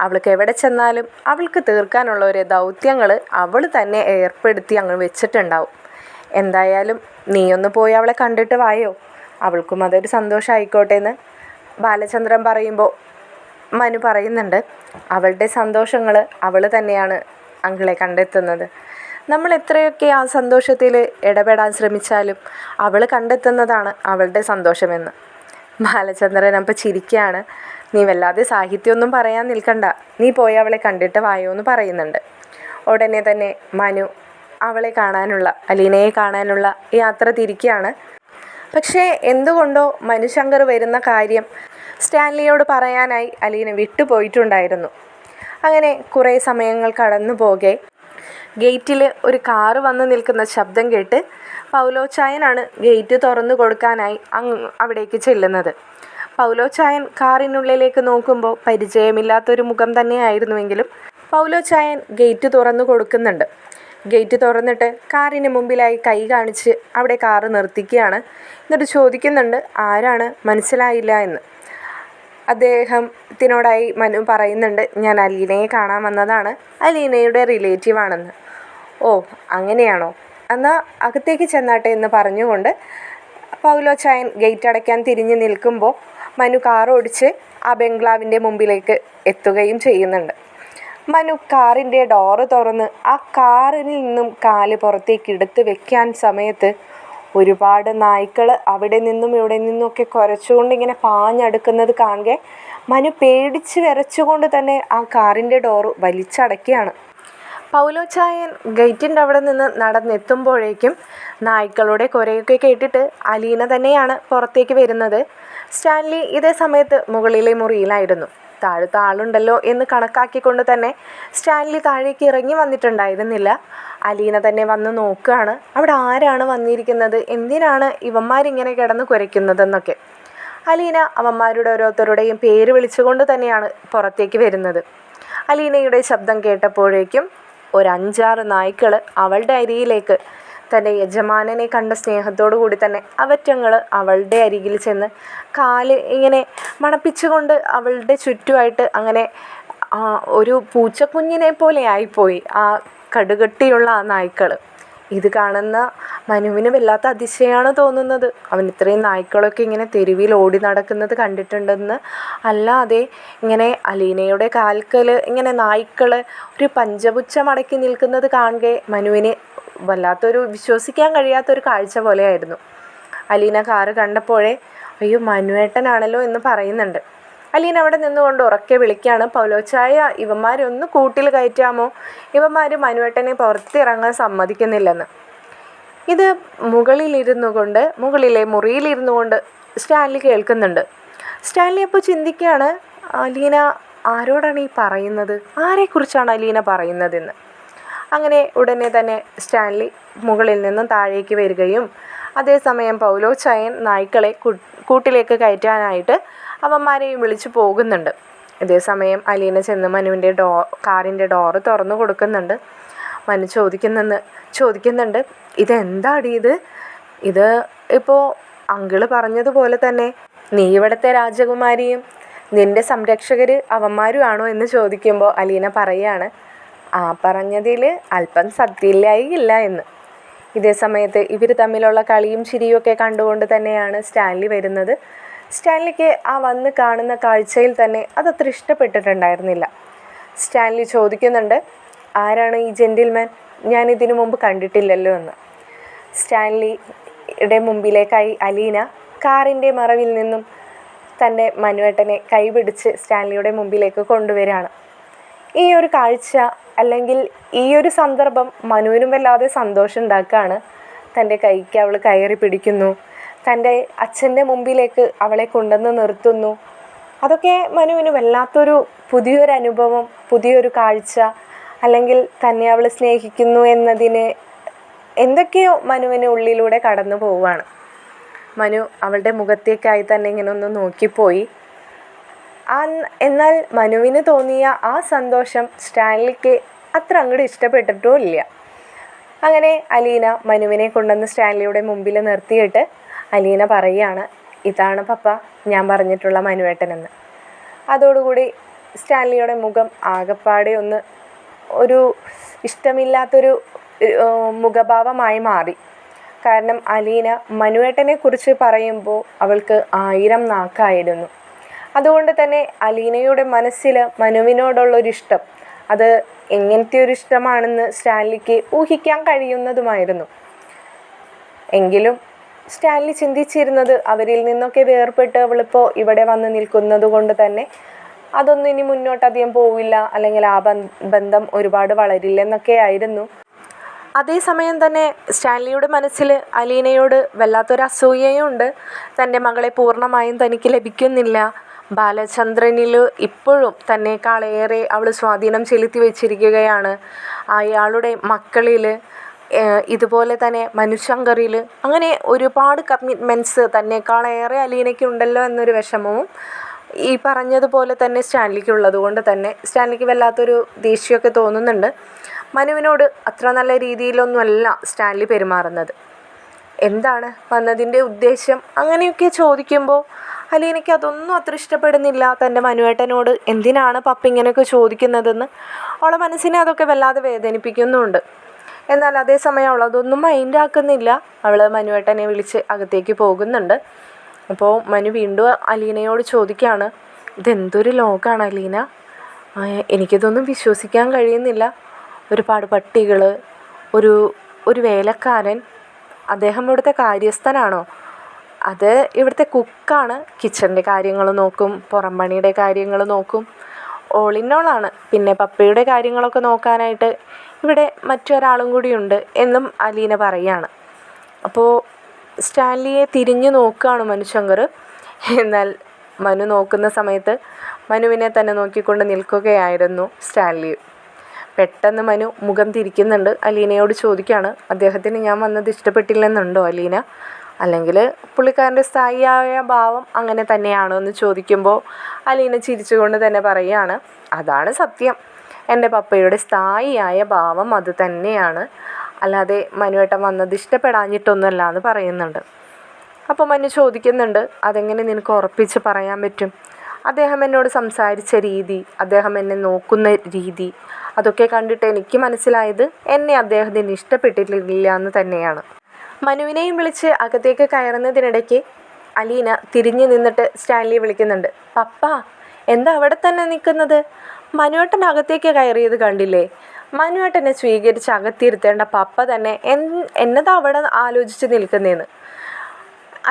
അവൾക്ക് എവിടെ ചെന്നാലും അവൾക്ക് തീർക്കാനുള്ള ഒരു ദൗത്യങ്ങൾ അവൾ തന്നെ ഏർപ്പെടുത്തി അങ്ങ് വെച്ചിട്ടുണ്ടാവും. എന്തായാലും നീയൊന്ന് പോയി അവളെ കണ്ടിട്ട് വായോ, അവൾക്കും അതൊരു സന്തോഷമായിക്കോട്ടെ എന്ന് ബാലചന്ദ്രൻ പറയുമ്പോൾ മനു പറയുന്നുണ്ട്, അവളുടെ സന്തോഷങ്ങൾ അവൾ തന്നെയാണ് അങ്കിളെ കണ്ടെത്തുന്നത്. നമ്മൾ എത്രയൊക്കെ ആ സന്തോഷത്തിൽ ഇടപെടാൻ ശ്രമിച്ചാലും അവൾ കണ്ടെത്തുന്നതാണ് അവളുടെ സന്തോഷമെന്ന്. ബാലചന്ദ്രൻ അപ്പം ചിരിക്കുകയാണ്. നീ വല്ലാതെ സാഹിത്യമൊന്നും പറയാൻ നിൽക്കണ്ട, നീ പോയി അവളെ കണ്ടിട്ട് വായോ എന്ന് പറയുന്നുണ്ട്. ഉടനെ തന്നെ മനു അവളെ കാണാനുള്ള, അലീനയെ കാണാനുള്ള യാത്ര തിരിക്കുകയാണ്. പക്ഷേ എന്തുകൊണ്ടോ മനുശങ്കർ വരുന്ന കാര്യം സ്റ്റാൻലിയോട് പറയാനായി അലീന വിട്ടുപോയിട്ടുണ്ടായിരുന്നു. അങ്ങനെ കുറേ സമയങ്ങൾ കടന്നു പോകെ ഗേറ്റിൽ ഒരു കാറ് വന്ന് നിൽക്കുന്ന ശബ്ദം കേട്ട് പൗലോച്ചായനാണ് ഗേറ്റ് തുറന്നു കൊടുക്കാനായി അവിടേക്ക് ചെല്ലുന്നത്. പൗലോച്ചായൻ കാറിനുള്ളിലേക്ക് നോക്കുമ്പോൾ പരിചയമില്ലാത്തൊരു മുഖം തന്നെയായിരുന്നുവെങ്കിലും പൗലോച്ചായൻ ഗേറ്റ് തുറന്നു കൊടുക്കുന്നുണ്ട്. ഗേറ്റ് തുറന്നിട്ട് കാറിന് മുമ്പിലായി കൈ കാണിച്ച് അവിടെ കാറ് നിർത്തിക്കുകയാണ്. എന്നിട്ട് ചോദിക്കുന്നുണ്ട് ആരാണ്, മനസ്സിലായില്ല എന്ന്. അദ്ദേഹത്തിനോടായി മനു പറയുന്നുണ്ട്, ഞാൻ അലീനയെ കാണാൻ വന്നതാണ്, അലീനയുടെ റിലേറ്റീവാണെന്ന്. ഓ അങ്ങനെയാണോ, എന്നാൽ അകത്തേക്ക് ചെന്നാട്ടെ എന്ന് പറഞ്ഞുകൊണ്ട് പൗലോച്ചായൻ ഗേറ്റ് അടയ്ക്കാൻ തിരിഞ്ഞ് നിൽക്കുമ്പോൾ മനു കാർ ഓടിച്ച് ആ ബംഗ്ലാവിൻ്റെ മുമ്പിലേക്ക് എത്തുകയും ചെയ്യുന്നുണ്ട്. മനു കാറിൻ്റെ ഡോറ് തുറന്ന് ആ കാറിൽ നിന്നും കാല് പുറത്തേക്ക് എടുത്ത് വെക്കാൻ സമയത്ത് ഒരുപാട് നായ്ക്കൾ അവിടെ നിന്നും ഇവിടെ നിന്നുമൊക്കെ കുരച്ചുകൊണ്ട് ഇങ്ങനെ പാഞ്ഞടുക്കുന്നത് കാണുക മനു പേടിച്ച് വിറച്ചുകൊണ്ട് തന്നെ ആ കാറിൻ്റെ ഡോറ് വലിച്ചടയ്ക്കുകയാണ്. പൗലോച്ചായൻ ഗേറ്റിൻ്റെ അവിടെ നിന്ന് നടന്നെത്തുമ്പോഴേക്കും നായ്ക്കളുടെ കുരയൊക്കെ കേട്ടിട്ട് അലീന തന്നെയാണ് പുറത്തേക്ക് വരുന്നത്. സ്റ്റാൻലി ഇതേ സമയത്ത് മുകളിലെ മുറിയിലായിരുന്നു. താഴത്തെ ആളുണ്ടല്ലോ എന്ന് കണക്കാക്കിക്കൊണ്ട് തന്നെ സ്റ്റാൻലി താഴേക്ക് ഇറങ്ങി വന്നിട്ടുണ്ടായിരുന്നില്ല. അലീന തന്നെ വന്ന് നോക്കുകയാണ്, അവിടെ ആരാണ് വന്നിരിക്കുന്നത്, എന്തിനാണ് ഇവന്മാരിങ്ങനെ കിടന്ന് കുരയ്ക്കുന്നതെന്നൊക്കെ. അലീന അവന്മാരുടെ ഓരോരുത്തരുടെയും പേര് വിളിച്ചുകൊണ്ട് തന്നെയാണ് പുറത്തേക്ക് വരുന്നത്. അലീനയുടെ ശബ്ദം കേട്ടപ്പോഴേക്കും ഒരു 5-6 നായ്ക്കൾ അവളുടെ അരിയിലേക്ക്, തൻ്റെ യജമാനനെ കണ്ട സ്നേഹത്തോടു കൂടി തന്നെ അവറ്റങ്ങൾ അവളുടെ അരികിൽ ചെന്ന് കാല് ഇങ്ങനെ മണപ്പിച്ചുകൊണ്ട് അവളുടെ ചുറ്റുമായിട്ട് അങ്ങനെ ഒരു പൂച്ചക്കുഞ്ഞിനെ പോലെ ആയിപ്പോയി ആ കടുകട്ടിയുള്ള ആ നായ്ക്കൾ. ഇത് കാണുന്ന മനുവിന് വല്ലാത്ത അതിശയമാണ് തോന്നുന്നത്. അവൻ ഇത്രയും നായ്ക്കളൊക്കെ ഇങ്ങനെ തെരുവിൽ ഓടി നടക്കുന്നത് കണ്ടിട്ടുണ്ടെന്ന് അല്ലാതെ ഇങ്ങനെ അലീനയുടെ കാൽക്കൽ ഇങ്ങനെ നായ്ക്കൾ ഒരു പഞ്ചപുച്ഛം അടക്കി നിൽക്കുന്നത് കാണുക മനുവിന് വല്ലാത്തൊരു വിശ്വസിക്കാൻ കഴിയാത്തൊരു കാഴ്ച പോലെയായിരുന്നു. അലീന കാറ് കണ്ടപ്പോഴേ അയ്യോ മനുവേട്ടനാണല്ലോ എന്ന് പറയുന്നുണ്ട്. അലീന അവിടെ നിന്നുകൊണ്ട് ഉറക്കെ വിളിക്കുകയാണ്, പൗലോച്ചായ ഇവന്മാരൊന്ന് കൂട്ടിൽ കയറ്റാമോ, ഇവന്മാർ മനുവേട്ടനെ പുറത്തിറങ്ങാൻ സമ്മതിക്കുന്നില്ലെന്ന്. ഇത് മുകളിലെ മുറിയിലിരുന്നു കൊണ്ട് സ്റ്റാൻലി കേൾക്കുന്നുണ്ട്. സ്റ്റാൻലി അപ്പോൾ ചിന്തിക്കുകയാണ്, അലീന ആരോടാണ് ഈ പറയുന്നത്, ആരെക്കുറിച്ചാണ് അലീന പറയുന്നതെന്ന്. അങ്ങനെ ഉടനെ തന്നെ സ്റ്റാൻലി മുകളിൽ നിന്നും താഴേക്ക് വരികയും അതേസമയം പൗലോച്ചായൻ നായ്ക്കളെ കൂട്ടിലേക്ക് കയറ്റാനായിട്ട് അവന്മാരെയും വിളിച്ചു പോകുന്നുണ്ട്. ഇതേസമയം അലീന ചെന്ന് മനുവിൻ്റെ കാറിൻ്റെ ഡോറ് തുറന്നു കൊടുക്കുന്നുണ്ട്. മനു ചോദിക്കുന്നുണ്ട് ഇതെന്താടി ഇത് ഇപ്പോൾ അങ്കിള് പറഞ്ഞതുപോലെ തന്നെ നീ ഇവിടുത്തെ രാജകുമാരിയും നിൻ്റെ സംരക്ഷകർ അവന്മാരുമാണോ എന്ന് ചോദിക്കുമ്പോൾ അലീന പറയുകയാണ്, ആ പറഞ്ഞതിൽ അല്പം സത്യമില്ലായില്ല എന്ന്. ഇതേ സമയത്ത് ഇവർ തമ്മിലുള്ള കളിയും ചിരിയും ഒക്കെ കണ്ടുകൊണ്ട് തന്നെയാണ് സ്റ്റാൻലി വരുന്നത്. സ്റ്റാൻലിക്ക് ആ വന്ന് കാണുന്ന കാഴ്ചയിൽ തന്നെ അതത്ര ഇഷ്ടപ്പെട്ടിട്ടുണ്ടായിരുന്നില്ല. സ്റ്റാൻലി ചോദിക്കുന്നുണ്ട്, ആരാണ് ഈ ജെൻറ്റിൽമാൻ, ഞാൻ ഇതിനു മുമ്പ് കണ്ടിട്ടില്ലല്ലോ എന്ന്. സ്റ്റാൻലിയുടെ മുമ്പിലേക്കായി അലീന കാറിൻ്റെ മറവിൽ നിന്നും തൻ്റെ മനുവേട്ടനെ കൈപിടിച്ച് സ്റ്റാൻലിയുടെ മുമ്പിലേക്ക് കൊണ്ടുവരികയാണ്. ഈ ഒരു കാഴ്ച അല്ലെങ്കിൽ ഈ ഒരു സന്ദർഭം മനുവിനും വല്ലാതെ സന്തോഷം ഉണ്ടാക്കുകയാണ്. തൻ്റെ കൈക്ക് അവൾ കയറി പിടിക്കുന്നു, തൻ്റെ അച്ഛൻ്റെ മുമ്പിലേക്ക് അവളെ കൊണ്ടുവന്ന് നിർത്തുന്നു. അതൊക്കെ മനുവിന് വല്ലാത്തൊരു പുതിയൊരു അനുഭവം, പുതിയൊരു കാഴ്ച, അല്ലെങ്കിൽ തന്നെ അവൾ സ്നേഹിക്കുന്നു എന്നതിന് എന്തൊക്കെയോ മനുവിന് ഉള്ളിലൂടെ കടന്നു പോവുകയാണ്. മനു അവളുടെ മുഖത്തേക്കായി തന്നെ ഇങ്ങനെ ഒന്ന് നോക്കിപ്പോയി. എന്നാൽ മനുവിന് തോന്നിയ ആ സന്തോഷം സ്റ്റാൻലിക്ക് അത്ര അങ്ങോട്ട് ഇഷ്ടപ്പെട്ടിട്ടും ഇല്ല. അങ്ങനെ അലീന മനുവിനെ കൊണ്ടുവന്ന് സ്റ്റാൻലിയുടെ മുമ്പിൽ നിർത്തിയിട്ട് അലീന പറയുകയാണ്, ഇതാണ് പപ്പ ഞാൻ പറഞ്ഞിട്ടുള്ള മനുവേട്ടനെന്ന്. അതോടുകൂടി സ്റ്റാൻലിയുടെ മുഖം ആകപ്പാടെ ഒരു ഇഷ്ടമില്ലാത്തൊരു മുഖഭാവമായി മാറി. കാരണം അലീന മനുവേട്ടനെ കുറിച്ച് പറയുമ്പോൾ അവൾക്ക് 1000 നാക്കായിരുന്നു. അതുകൊണ്ട് തന്നെ അലീനയുടെ മനസ്സിൽ മനുവിനോടുള്ളൊരിഷ്ടം അത് എങ്ങനത്തെ ഒരു ഇഷ്ടമാണെന്ന് സ്റ്റാൻലിക്ക് ഊഹിക്കാൻ കഴിയുന്നതുമായിരുന്നു. എങ്കിലും സ്റ്റാൻലി ചിന്തിച്ചിരുന്നത് അവരിൽ നിന്നൊക്കെ വേർപെട്ട് അവളിപ്പോൾ ഇവിടെ വന്ന് നിൽക്കുന്നത് കൊണ്ട് തന്നെ അതൊന്നും ഇനി മുന്നോട്ടധികം പോവില്ല, അല്ലെങ്കിൽ ആ ബന്ധം ഒരുപാട് വളരില്ലെന്നൊക്കെ ആയിരുന്നു. അതേസമയം തന്നെ സ്റ്റാൻലിയുടെ മനസ്സിൽ അലീനയോട് വല്ലാത്തൊരു അസൂയയും ഉണ്ട്. തൻ്റെ മകളെ പൂർണ്ണമായും തനിക്ക് ലഭിക്കുന്നില്ല. ബാലചന്ദ്രനിൽ ഇപ്പോഴും തന്നെക്കാളേറെ അവൾ സ്വാധീനം ചെലുത്തി വെച്ചിരിക്കുകയാണ്. അയാളുടെ മക്കളിൽ, ഇതുപോലെ തന്നെ മനുശങ്കറിൽ, അങ്ങനെ ഒരുപാട് കമ്മിറ്റ്മെൻറ്റ്സ് തന്നെക്കാളേറെ അലീനയ്ക്കുണ്ടല്ലോ എന്നൊരു വിഷമവും ഈ പറഞ്ഞതുപോലെ തന്നെ സ്റ്റാൻലിക്കുള്ളത് കൊണ്ട് തന്നെ സ്റ്റാൻലിക്ക് വല്ലാത്തൊരു ദേഷ്യമൊക്കെ തോന്നുന്നുണ്ട്. മനുവിനോട് അത്ര നല്ല രീതിയിലൊന്നുമല്ല സ്റ്റാൻലി പെരുമാറുന്നത്. എന്താണ് വന്നതിൻ്റെ ഉദ്ദേശം അങ്ങനെയൊക്കെ ചോദിക്കുമ്പോൾ അലീനയ്ക്ക് അതൊന്നും അത്ര ഇഷ്ടപ്പെടുന്നില്ല. തൻ്റെ മനുവേട്ടനോട് എന്തിനാണ് പപ്പ ഇങ്ങനെയൊക്കെ ചോദിക്കുന്നതെന്ന് അവളെ മനസ്സിനെ അതൊക്കെ വല്ലാതെ വേദനിപ്പിക്കുന്നുമുണ്ട്. എന്നാൽ അതേസമയം അവൾ അതൊന്നും മൈൻഡാക്കുന്നില്ല. അവൾ മനുവേട്ടനെ വിളിച്ച് അകത്തേക്ക് പോകുന്നുണ്ട്. അപ്പോൾ മനു വീണ്ടും അലീനയോട് ചോദിക്കുകയാണ്, ഇതെന്തൊരു ലോകമാണ് അലീന, എനിക്കിതൊന്നും വിശ്വസിക്കാൻ കഴിയുന്നില്ല. ഒരുപാട് പട്ടികൾ, ഒരു വേലക്കാരൻ, അദ്ദേഹം ഇവിടുത്തെ കാര്യസ്ഥനാണോ? അത് ഇവിടുത്തെ കുക്കാണ്. കിച്ചണിൻ്റെ കാര്യങ്ങൾ നോക്കും, പുറം പണിയുടെ കാര്യങ്ങൾ നോക്കും, ഓൾ ഇൻ ഓളാണ്. പിന്നെ പപ്പയുടെ കാര്യങ്ങളൊക്കെ നോക്കാനായിട്ട് ഇവിടെ മറ്റൊരാളും കൂടിയുണ്ട് എന്നും അലീന പറയുകയാണ്. അപ്പോൾ സ്റ്റാൻലിയെ തിരിഞ്ഞു നോക്കുകയാണ് മനുശങ്കർ. എന്നാൽ മനു നോക്കുന്ന സമയത്ത് മനുവിനെ തന്നെ നോക്കിക്കൊണ്ട് നിൽക്കുകയായിരുന്നു സ്റ്റാൻലി. പെട്ടെന്ന് മനു മുഖം തിരിക്കുന്നുണ്ട്. അലീനയോട് ചോദിക്കുകയാണ്, അദ്ദേഹത്തിന് ഞാൻ വന്നത് ഇഷ്ടപ്പെട്ടില്ലെന്നുണ്ടോ അലീന? അല്ലെങ്കിൽ പുള്ളിക്കാരൻ്റെ സ്ഥായിയായ ഭാവം അങ്ങനെ തന്നെയാണോ എന്ന് ചോദിക്കുമ്പോൾ അലീന ചിരിച്ചുകൊണ്ട് തന്നെ പറയുകയാണ്, അതാണ് സത്യം, എൻ്റെ പപ്പയുടെ സ്ഥായിയായ ഭാവം അത് തന്നെയാണ്, അല്ലാതെ മനുവേട്ടൻ വന്നത് ഇഷ്ടപ്പെടാഞ്ഞിട്ടൊന്നുമല്ല എന്ന് പറയുന്നുണ്ട്. അപ്പോൾ മനു ചോദിക്കുന്നുണ്ട്, അതെങ്ങനെ നിനക്ക് ഉറപ്പിച്ച് പറയാൻ പറ്റും? അദ്ദേഹം എന്നോട് സംസാരിച്ച രീതി, അദ്ദേഹം എന്നെ നോക്കുന്ന രീതി, അതൊക്കെ കണ്ടിട്ട് എനിക്ക് മനസ്സിലായത് എന്നെ അദ്ദേഹത്തിന് ഇഷ്ടപ്പെട്ടിട്ടില്ല എന്ന് തന്നെയാണ്. മനുവിനെയും വിളിച്ച് അകത്തേക്ക് കയറുന്നതിനിടയ്ക്ക് അലീന തിരിഞ്ഞു നിന്നിട്ട് സ്റ്റാൻലിയെ വിളിക്കുന്നുണ്ട്, പപ്പ എന്താ അവിടെ തന്നെ നിൽക്കുന്നത്? മനുവേട്ടൻ അകത്തേക്ക് കയറിയത് കണ്ടില്ലേ? മനുവേട്ടനെ സ്വീകരിച്ച് അകത്തിരുത്തേണ്ട പപ്പ തന്നെ എന്നതാ അവിടെ ആലോചിച്ച് നിൽക്കുന്നതെന്ന്.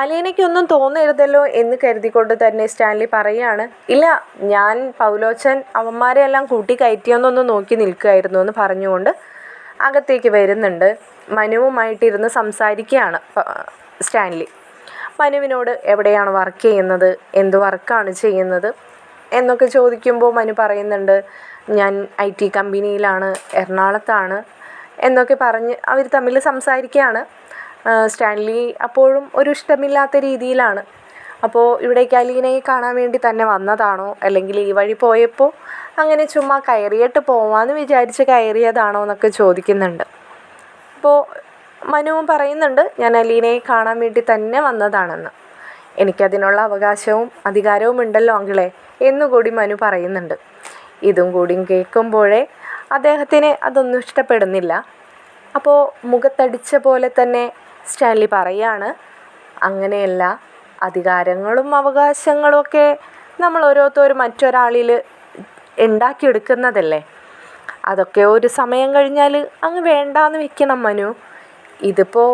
അലീനയ്ക്കൊന്നും തോന്നരുതല്ലോ എന്ന് കരുതിക്കൊണ്ട് തന്നെ സ്റ്റാൻലി പറയുകയാണ്, ഇല്ല, ഞാൻ പൗലോച്ചൻ അവന്മാരെ എല്ലാം കൂട്ടി കയറ്റിയൊന്നൊന്ന് നോക്കി നിൽക്കുകയായിരുന്നു എന്ന് പറഞ്ഞുകൊണ്ട് അകത്തേക്ക് വരുന്നുണ്ട്. മനുവുമായിട്ടിരുന്ന് സംസാരിക്കുകയാണ് സ്റ്റാൻലി. മനുവിനോട് എവിടെയാണ് വർക്ക് ചെയ്യുന്നത്, എന്ത് വർക്കാണ് ചെയ്യുന്നത് എന്നൊക്കെ ചോദിക്കുമ്പോൾ മനു പറയുന്നുണ്ട്, ഞാൻ IT കമ്പനിയിലാണ്, എറണാകുളത്താണ് എന്നൊക്കെ പറഞ്ഞ് അവർ തമ്മിൽ സംസാരിക്കുകയാണ്. സ്റ്റാൻലി അപ്പോഴും ഒരു ഇഷ്ടമില്ലാത്ത രീതിയിലാണ്. അപ്പോൾ ഇവിടേക്ക് അലീനയെ കാണാൻ വേണ്ടി തന്നെ വന്നതാണോ, അല്ലെങ്കിൽ ഈ വഴി പോയപ്പോൾ അങ്ങനെ ചുമ്മാ കയറിയിട്ട് പോവാമെന്ന് വിചാരിച്ച് കയറിയതാണോ എന്നൊക്കെ ചോദിക്കുന്നുണ്ട്. അപ്പോൾ മനുവും പറയുന്നുണ്ട്, ഞാൻ അലീനയെ കാണാൻ വേണ്ടി തന്നെ വന്നതാണെന്ന്. എനിക്കതിനുള്ള അവകാശവും അധികാരവും ഉണ്ടല്ലോ അങ്കിളെ എന്നുകൂടി മനു പറയുന്നുണ്ട്. ഇതും കൂടി കേൾക്കുമ്പോഴേ അദ്ദേഹത്തിന് അതൊന്നും ഇഷ്ടപ്പെടുന്നില്ല. അപ്പോൾ മുഖത്തടിച്ച പോലെ തന്നെ സ്റ്റാൻലി പറയാണ്, അങ്ങനെയല്ല, അധികാരങ്ങളും അവകാശങ്ങളും ഒക്കെ നമ്മൾ ഓരോരുത്തരും മറ്റൊരാളിൽ ഉണ്ടാക്കിയെടുക്കുന്നതല്ലേ, അതൊക്കെ ഒരു സമയം കഴിഞ്ഞാൽ അങ്ങ് വേണ്ടാന്ന് വെക്കണം മനു. ഇതിപ്പോൾ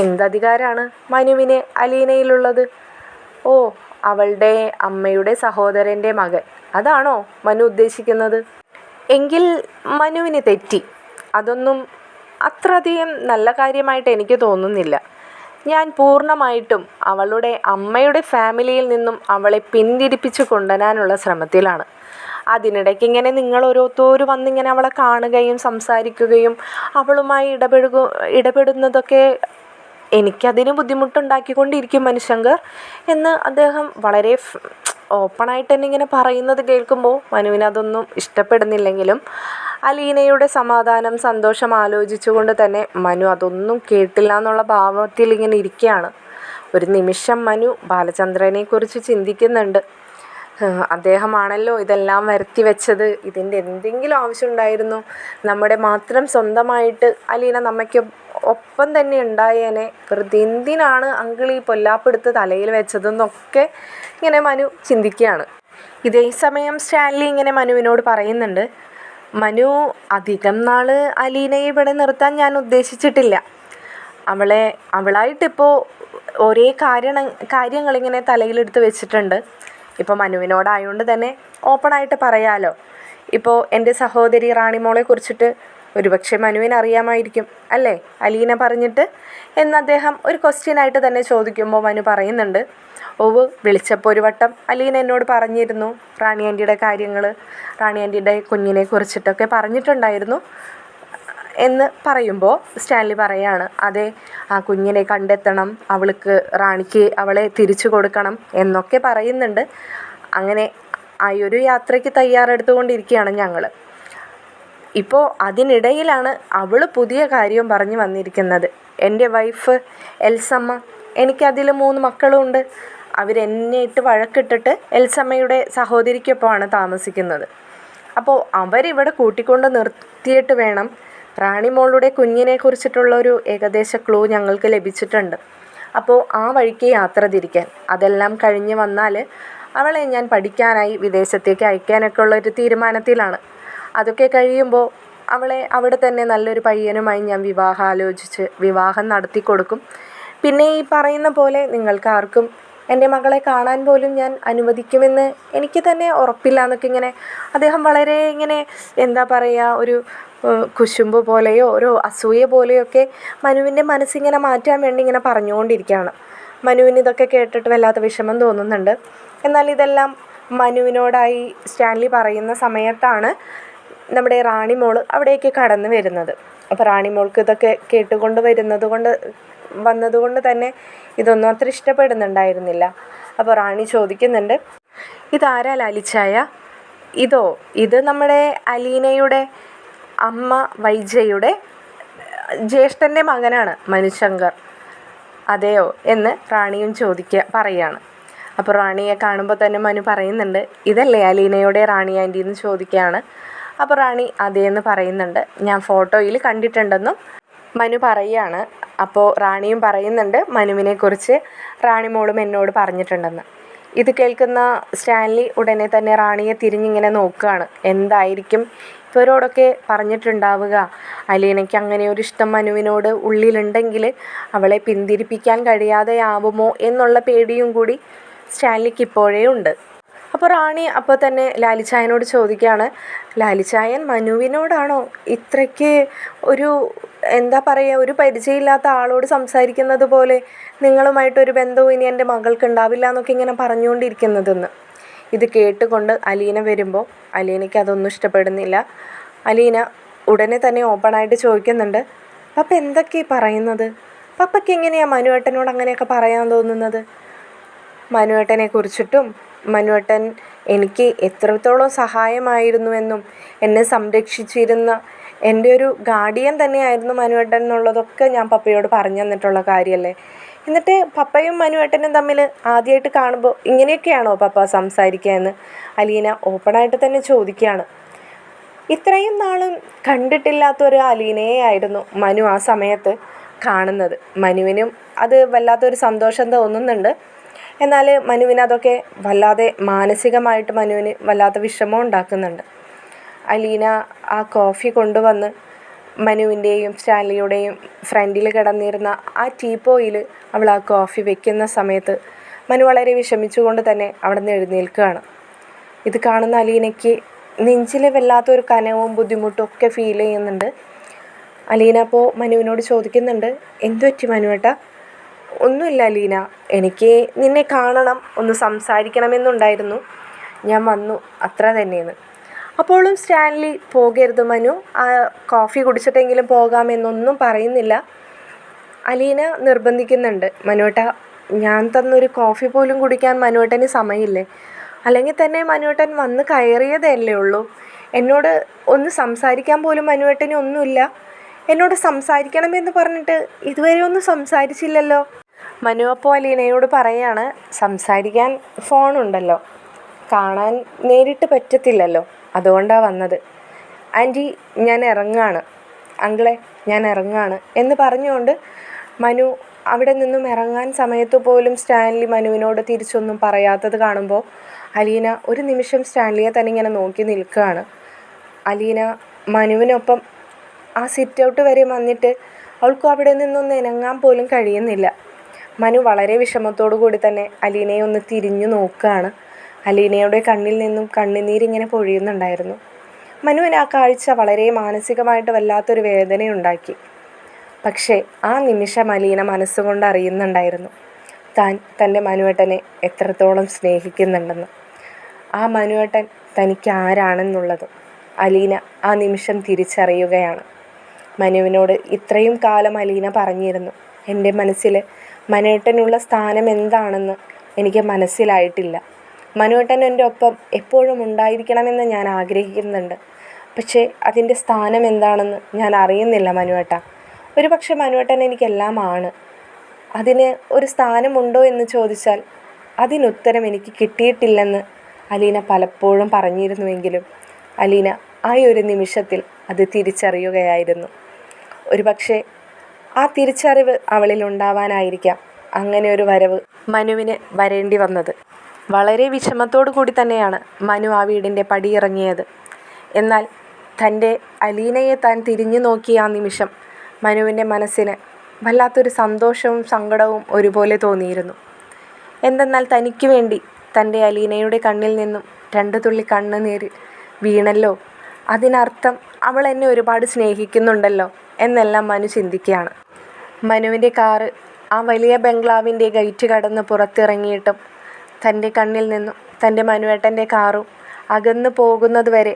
എന്തധികാരമാണ് മനുവിന് അലീനയിലുള്ളത്? ഓ, അവളുടെ അമ്മയുടെ സഹോദരൻ്റെ മകൻ, അതാണോ മനു ഉദ്ദേശിക്കുന്നത്? എങ്കിൽ മനുവിന് തെറ്റി. അതൊന്നും അത്രയധികം നല്ല കാര്യമായിട്ട് എനിക്ക് തോന്നുന്നില്ല. ഞാൻ പൂർണ്ണമായിട്ടും അവളുടെ അമ്മയുടെ ഫാമിലിയിൽ നിന്നും അവളെ പിന്തിരിപ്പിച്ച് കൊണ്ടുവരാനുള്ള ശ്രമത്തിലാണ്. അതിനിടയ്ക്ക് ഇങ്ങനെ നിങ്ങൾ ഓരോരുത്തരും വന്നിങ്ങനെ അവളെ കാണുകയും സംസാരിക്കുകയും അവളുമായി ഇടപെടുന്നതൊക്കെ എനിക്കതിന് ബുദ്ധിമുട്ടുണ്ടാക്കിക്കൊണ്ടിരിക്കും മനുശങ്കർ എന്ന് അദ്ദേഹം വളരെ ഓപ്പണായിട്ട് തന്നെ ഇങ്ങനെ പറയുന്നത് കേൾക്കുമ്പോൾ മനുവിനതൊന്നും ഇഷ്ടപ്പെടുന്നില്ലെങ്കിലും അലീനയുടെ സമാധാനം സന്തോഷം ആലോചിച്ചുകൊണ്ട് തന്നെ മനു അതൊന്നും കേട്ടില്ല എന്നുള്ള ഭാവത്തിൽ ഇങ്ങനെ ഇരിക്കുകയാണ്. ഒരു നിമിഷം മനു ബാലചന്ദ്രനെക്കുറിച്ച് ചിന്തിക്കുന്നുണ്ട്. അദ്ദേഹമാണല്ലോ ഇതെല്ലാം വരുത്തി വെച്ചത്. ഇതിൻ്റെ എന്തെങ്കിലും ആവശ്യമുണ്ടായിരുന്നു? നമ്മുടെ മാത്രം സ്വന്തമായിട്ട് അലീന നമ്മയ്ക്ക് ഒപ്പം തന്നെ ഉണ്ടായേനെ. വെറുതെ എന്തിനാണ് അങ്കിൾ ഈ പൊല്ലാപ്പെടുത്ത് തലയിൽ വെച്ചതെന്നൊക്കെ ഇങ്ങനെ മനു ചിന്തിക്കുകയാണ്. ഇതേ സമയം സ്റ്റാൻലി ഇങ്ങനെ മനുവിനോട് പറയുന്നുണ്ട്, മനു, അധികം നാൾ അലീനയെ ഇവിടെ നിർത്താൻ ഞാൻ ഉദ്ദേശിച്ചിട്ടില്ല. അവളായിട്ടിപ്പോൾ ഒരേ കാര്യങ്ങളിങ്ങനെ തലയിലെടുത്ത് വെച്ചിട്ടുണ്ട്. ഇപ്പോൾ മനുവിനോടായതുകൊണ്ട് തന്നെ ഓപ്പണായിട്ട് പറയാലോ. ഇപ്പോൾ എൻ്റെ സഹോദരി റാണിമോളെ കുറിച്ചിട്ട് ഒരുപക്ഷെ മനുവിന് അറിയാമായിരിക്കും അല്ലേ, അലീന പറഞ്ഞിട്ട് എന്ന് അദ്ദേഹം ഒരു ക്വസ്റ്റ്യനായിട്ട് തന്നെ ചോദിക്കുമ്പോൾ മനു പറയുന്നുണ്ട്, വിളിച്ചപ്പോൾ ഒരു വട്ടം അലീന എന്നോട് പറഞ്ഞിരുന്നു റാണി ആൻറ്റിയുടെ കാര്യങ്ങൾ, റാണി ആൻറ്റിയുടെ കുഞ്ഞിനെ കുറിച്ചിട്ടൊക്കെ പറഞ്ഞിട്ടുണ്ടായിരുന്നു എന്ന് പറയുമ്പോൾ സ്റ്റാൻലി പറയാണ്, അതെ, ആ കുഞ്ഞിനെ കണ്ടെത്തണം, റാണിക്ക് അവളെ തിരിച്ചു കൊടുക്കണം എന്നൊക്കെ പറയുന്നുണ്ട്. അങ്ങനെ ആ ഒരു യാത്രയ്ക്ക് തയ്യാറെടുത്തുകൊണ്ടിരിക്കുകയാണ് ഞങ്ങൾ. ഇപ്പോൾ അതിനിടയിലാണ് അവൾ പുതിയ കാര്യം പറഞ്ഞു വന്നിരിക്കുന്നത്. എൻ്റെ വൈഫ് എൽസമ്മ, എനിക്കതിൽ 3 മക്കളുമുണ്ട്. അവരെന്നെ ഇട്ട് വഴക്കിട്ടിട്ട് എൽസമ്മയുടെ സഹോദരിക്കൊപ്പമാണ് താമസിക്കുന്നത്. അപ്പോൾ അവരിവിടെ കൂട്ടിക്കൊണ്ട് നിർത്തിയിട്ട് വേണം, റാണിമോളുടെ കുഞ്ഞിനെ കുറിച്ചിട്ടുള്ളൊരു ഏകദേശ ക്ലൂ ഞങ്ങൾക്ക് ലഭിച്ചിട്ടുണ്ട്. അപ്പോൾ ആ വഴിക്ക് യാത്ര തിരിക്കാൻ, അതെല്ലാം കഴിഞ്ഞ് വന്നാൽ അവളെ ഞാൻ പഠിക്കാനായി വിദേശത്തേക്ക് അയക്കാനൊക്കെ ഉള്ളൊരു തീരുമാനത്തിലാണ്. അതൊക്കെ കഴിയുമ്പോൾ അവളെ അവിടെ തന്നെ നല്ലൊരു പയ്യനുമായി ഞാൻ വിവാഹം നടത്തി കൊടുക്കും. പിന്നെ ഈ പറയുന്ന പോലെ നിങ്ങൾക്കാർക്കും എൻ്റെ മകളെ കാണാൻ പോലും ഞാൻ അനുവദിക്കുമെന്ന് എനിക്ക് തന്നെ ഉറപ്പില്ല എന്നൊക്കെ ഇങ്ങനെ അദ്ദേഹം വളരെ ഇങ്ങനെ എന്താ പറയുക, ഒരു കുശുമ്പ് പോലെയോ ഒരു അസൂയ പോലെയൊക്കെ മനുവിൻ്റെ മനസ്സിങ്ങനെ മാറ്റാൻ വേണ്ടി ഇങ്ങനെ പറഞ്ഞുകൊണ്ടിരിക്കുകയാണ്. മനുവിന് ഇതൊക്കെ കേട്ടിട്ട് വല്ലാത്ത വിഷമം തോന്നുന്നുണ്ട്. എന്നാൽ ഇതെല്ലാം മനുവിനോടായി സ്റ്റാൻലി പറയുന്ന സമയത്താണ് നമ്മുടെ റാണിമോൾ അവിടേക്ക് കടന്നു വരുന്നത്. അപ്പോൾ റാണിമോൾക്ക് ഇതൊക്കെ കേട്ടുകൊണ്ട് വന്നതുകൊണ്ട് തന്നെ ഇതൊന്നും അത്ര ഇഷ്ടപ്പെടുന്നുണ്ടായിരുന്നില്ല. അപ്പോൾ റാണി ചോദിക്കുന്നുണ്ട്, ഇതാരാ ലാലിച്ചായ? ഇത് നമ്മുടെ അലീനയുടെ അമ്മ വൈജയുടെ ജ്യേഷ്ഠൻ്റെ മകനാണ് മനുശങ്കർ. അതെയോ എന്ന് റാണിയും പറയുകയാണ്. അപ്പോൾ റാണിയെ കാണുമ്പോൾ തന്നെ മനു പറയുന്നുണ്ട്, ഇതല്ലേ അലീനയുടെ റാണി ആൻറ്റി എന്ന് ചോദിക്കുകയാണ്. അപ്പോൾ റാണി അതേന്ന് പറയുന്നുണ്ട്. ഞാൻ ഫോട്ടോയിൽ കണ്ടിട്ടുണ്ടെന്നും മനു പറയുകയാണ്. അപ്പോൾ റാണിയും പറയുന്നുണ്ട് മനുവിനെക്കുറിച്ച് റാണിമോളും എന്നോട് പറഞ്ഞിട്ടുണ്ടെന്ന്. ഇത് കേൾക്കുന്ന സ്റ്റാൻലി ഉടനെ തന്നെ റാണിയെ തിരിഞ്ഞിങ്ങനെ നോക്കുകയാണ്. എന്തായിരിക്കും ഇവരോടൊക്കെ പറഞ്ഞിട്ടുണ്ടാവുക? അലീനയ്ക്ക് അങ്ങനെ ഒരു ഇഷ്ടം മനുവിനോട് ഉള്ളിലുണ്ടെങ്കിൽ അവളെ പിന്തിരിപ്പിക്കാൻ കഴിയാതെയാവുമോ എന്നുള്ള പേടിയും കൂടി സ്റ്റാൻലിക്ക് ഇപ്പോഴേ ഉണ്ട്. അപ്പോൾ റാണി അപ്പോൾ തന്നെ ലാലിച്ചായനോട് ചോദിക്കുകയാണ്, ലാലിച്ചായൻ മനുവിനോടാണോ ഇത്രയ്ക്ക് ഒരു എന്താ പറയുക, ഒരു പരിചയമില്ലാത്ത ആളോട് സംസാരിക്കുന്നത് പോലെ നിങ്ങളുമായിട്ടൊരു ബന്ധവും ഇനി എൻ്റെ മകൾക്ക് ഉണ്ടാവില്ല എന്നൊക്കെ ഇങ്ങനെ പറഞ്ഞുകൊണ്ടിരിക്കുന്നതെന്ന്. ഇത് കേട്ടുകൊണ്ട് അലീന വരുമ്പോൾ അലീനയ്ക്ക് അതൊന്നും ഇഷ്ടപ്പെടുന്നില്ല. അലീന ഉടനെ തന്നെ ഓപ്പണായിട്ട് ചോദിക്കുന്നുണ്ട്, പപ്പ എന്തൊക്കെയാണ് പറയുന്നത്? പപ്പയ്ക്ക് എങ്ങനെയാണ് മനുവേട്ടനോട് അങ്ങനെയൊക്കെ പറയാൻ തോന്നുന്നത്? മനുവേട്ടനെ കുറിച്ചിട്ടും മനുവേട്ടൻ എനിക്ക് എത്രത്തോളം സഹായമായിരുന്നുവെന്നും എന്നെ സംരക്ഷിച്ചിരുന്ന എൻ്റെ ഒരു ഗാർഡിയൻ തന്നെയായിരുന്നു മനുവേട്ടൻ എന്നുള്ളതൊക്കെ ഞാൻ പപ്പയോട് പറഞ്ഞു തന്നിട്ടുള്ള കാര്യമല്ലേ. എന്നിട്ട് പപ്പയും മനുവേട്ടനും തമ്മിൽ ആദ്യമായിട്ട് കാണുമ്പോൾ ഇങ്ങനെയൊക്കെയാണോ പപ്പ സംസാരിക്കുക എന്ന് അലീന ഓപ്പണായിട്ട് തന്നെ ചോദിക്കുകയാണ്. ഇത്രയും നാളും കണ്ടിട്ടില്ലാത്തൊരു അലീനയെ ആയിരുന്നു മനു ആ സമയത്ത് കാണുന്നത്. മനുവിനും അത് വല്ലാത്തൊരു സന്തോഷം തോന്നുന്നുണ്ട്. എന്നാൽ മനുവിനതൊക്കെ വല്ലാതെ മാനസികമായിട്ട് മനുവിന് വല്ലാത്ത വിഷമം ഉണ്ടാക്കുന്നുണ്ട്. അലീന ആ കോഫി കൊണ്ടുവന്ന് മനുവിൻ്റെയും സ്റ്റാൻലിയുടെയും ഫ്രണ്ടിൽ കിടന്നിരുന്ന ആ ടീപ്പോയിൽ അവൾ ആ കോഫി വെക്കുന്ന സമയത്ത് മനു വളരെ വിഷമിച്ചുകൊണ്ട് തന്നെ അവിടെ നിന്ന് എഴുന്നേൽക്കുകയാണ്. ഇത് കാണുന്ന അലീനയ്ക്ക് നെഞ്ചിൽ വല്ലാത്തൊരു കനവും ബുദ്ധിമുട്ടും ഒക്കെ ഫീൽ ചെയ്യുന്നുണ്ട്. അലീന അപ്പോൾ മനുവിനോട് ചോദിക്കുന്നുണ്ട്, എന്തു പറ്റി മനുവേട്ടാ? ഒന്നുമില്ല അലീന, എനിക്ക് നിന്നെ കാണണം, ഒന്ന് സംസാരിക്കണമെന്നുണ്ടായിരുന്നു, ഞാൻ വന്നു, അത്ര തന്നെയെന്ന്. അപ്പോഴും സ്റ്റാൻലി പോകരുത് മനു, ആ കോഫി കുടിച്ചിട്ടെങ്കിലും പോകാമെന്നൊന്നും പറയുന്നില്ല. അലീന നിർബന്ധിക്കുന്നുണ്ട്. മനുവേട്ട, ഞാൻ തന്നൊരു കോഫി പോലും കുടിക്കാൻ മനുവേട്ടന് സമയമില്ലേ? അല്ലെങ്കിൽ തന്നെ മനുവേട്ടൻ വന്ന് കയറിയതല്ലേ ഉള്ളൂ. എന്നോട് ഒന്ന് സംസാരിക്കാൻ പോലും മനുവേട്ടന് ഒന്നുമില്ല. എന്നോട് സംസാരിക്കണമെന്ന് പറഞ്ഞിട്ട് ഇതുവരെ ഒന്നും സംസാരിച്ചില്ലല്ലോ. മനു അപ്പോൾ അലീനയോട് പറയാണ്, സംസാരിക്കാൻ ഫോണുണ്ടല്ലോ, കാണാൻ നേരിട്ട് പറ്റത്തില്ലല്ലോ, അതുകൊണ്ടാണ് വന്നത്. ആൻറ്റി, ഞാൻ ഇറങ്ങാണ്, അങ്കിളെ ഞാൻ ഇറങ്ങാണ് എന്ന് പറഞ്ഞുകൊണ്ട് മനു അവിടെ നിന്നും ഇറങ്ങാൻ സമയത്ത് പോലും സ്റ്റാൻലി മനുവിനോട് തിരിച്ചൊന്നും പറയാത്തത് കാണുമ്പോൾ അലീന ഒരു നിമിഷം സ്റ്റാൻലിയെ തന്നെ ഇങ്ങനെ നോക്കി നിൽക്കുകയാണ്. അലീന മനുവിനൊപ്പം ആ സിറ്റ് ഔട്ട് വരെ വന്നിട്ട് അവൾക്കും അവിടെ നിന്നൊന്ന് ഇണങ്ങാൻ പോലും കഴിയുന്നില്ല. മനു വളരെ വിഷമത്തോടു കൂടി തന്നെ അലീനയെ ഒന്ന് തിരിഞ്ഞു നോക്കുകയാണ്. അലീനയുടെ കണ്ണിൽ നിന്നും കണ്ണുനീരിങ്ങനെ പൊഴിയുന്നുണ്ടായിരുന്നു. മനുവിന് ആ കാഴ്ച വളരെ മാനസികമായിട്ട് വല്ലാത്തൊരു വേദനയുണ്ടാക്കി. പക്ഷേ ആ നിമിഷം അലീന മനസ്സുകൊണ്ട് അറിയുന്നുണ്ടായിരുന്നു താൻ തൻ്റെ മനുവേട്ടനെ എത്രത്തോളം സ്നേഹിക്കുന്നുണ്ടെന്ന്. ആ മനുവേട്ടൻ തനിക്ക് ആരാണെന്നുള്ളത് അലീന ആ നിമിഷം തിരിച്ചറിയുകയാണ്. മനുവിനോട് ഇത്രയും കാലം അലീന പറഞ്ഞിരുന്നു, എൻ്റെ മനസ്സിൽ മനുവേട്ടനുള്ള സ്ഥാനം എന്താണെന്ന് എനിക്ക് മനസ്സിലായിട്ടില്ല. മനുവേട്ടൻ എൻ്റെ ഒപ്പം എപ്പോഴും ഉണ്ടായിരിക്കണമെന്ന് ഞാൻ ആഗ്രഹിക്കുന്നുണ്ട്. പക്ഷേ അതിൻ്റെ സ്ഥാനം എന്താണെന്ന് ഞാൻ അറിയുന്നില്ല മനുവേട്ട. ഒരു പക്ഷേ മനുവേട്ടൻ എനിക്കെല്ലാമാണ്. അതിന് ഒരു സ്ഥാനമുണ്ടോ എന്ന് ചോദിച്ചാൽ അതിനുത്തരം എനിക്ക് കിട്ടിയിട്ടില്ലെന്ന് അലീന പലപ്പോഴും പറഞ്ഞിരുന്നുവെങ്കിലും അലീന ആ ഒരു നിമിഷത്തിൽ അത് തിരിച്ചറിയുകയായിരുന്നു. ഒരു പക്ഷേ ആ തിരിച്ചറിവ് അവളിൽ ഉണ്ടാവാനായിരിക്കാം അങ്ങനെ ഒരു വരവ് മനുവിന് വരേണ്ടി വന്നത്. വളരെ വിഷമത്തോടു കൂടി തന്നെയാണ് മനു ആ വീടിൻ്റെ പടിയിറങ്ങിയത്. എന്നാൽ തൻ്റെ അലീനയെ താൻ തിരിഞ്ഞു നോക്കിയ ആ നിമിഷം മനുവിൻ്റെ മനസ്സിന് വല്ലാത്തൊരു സന്തോഷവും സങ്കടവും ഒരുപോലെ തോന്നിയിരുന്നു. എന്തെന്നാൽ തനിക്ക് വേണ്ടി തൻ്റെ അലീനയുടെ കണ്ണിൽ നിന്നും 2 തുള്ളി കണ്ണുനീർ വീണല്ലോ, അതിനർത്ഥം അവൾ എന്നെ ഒരുപാട് സ്നേഹിക്കുന്നുണ്ടല്ലോ എന്നെല്ലാം മനു ചിന്തിക്കുകയാണ്. മനുവിൻ്റെ കാറ് ആ വലിയ ബംഗ്ലാവിൻ്റെ ഗേറ്റ് കടന്ന് പുറത്തിറങ്ങിയിട്ടും തൻ്റെ കണ്ണിൽ നിന്നും തൻ്റെ മനുവേട്ടൻ്റെ കാറും അകന്നു പോകുന്നത് വരെ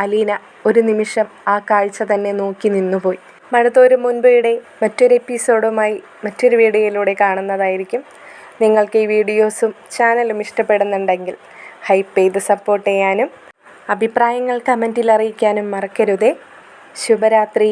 അലീന ഒരു നിമിഷം ആ കാഴ്ച തന്നെ നോക്കി നിന്നുപോയി. മഴത്തോരു മുൻപയുടെ മറ്റൊരു എപ്പിസോഡുമായി മറ്റൊരു വീഡിയോയിലൂടെ കാണുന്നതായിരിക്കും. നിങ്ങൾക്ക് ഈ വീഡിയോസും ചാനലും ഇഷ്ടപ്പെടുന്നുണ്ടെങ്കിൽ ഹൈപ്പ് ചെയ്ത് സപ്പോർട്ട് ചെയ്യാനും അഭിപ്രായങ്ങൾ കമൻറ്റിൽ അറിയിക്കാനും മറക്കരുതേ. ശുഭരാത്രി.